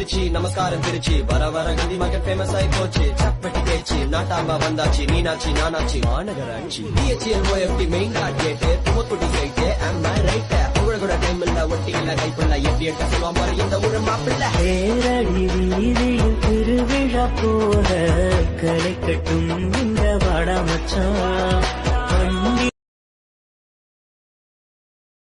திருச்சி நமஸ்காரம் திருச்சி வர வர கந்தி மார்க்கெட் ஃபேமஸ் ஆயி போச்சு சப்பட்டி தேய்ச்சி நாட்டாம வந்தாச்சு மீனாட்சி நானாச்சி மாநகராட்சி டிஎச்எல் ஓஎஃப்டி மெயின் கார்ட் கேட்டு துமக்குடி சைட்டு அம்மா ரைட்ட புகழ கூட டைம் இல்ல ஒட்டி இல்ல கைப்புள்ள எப்படி எட்ட சொல்லுவான் பாரு இந்த ஊரு மாப்பிள்ள தேரடி வீதியில் திருவிழா போல களை கட்டும் இந்த வாடா மச்சான்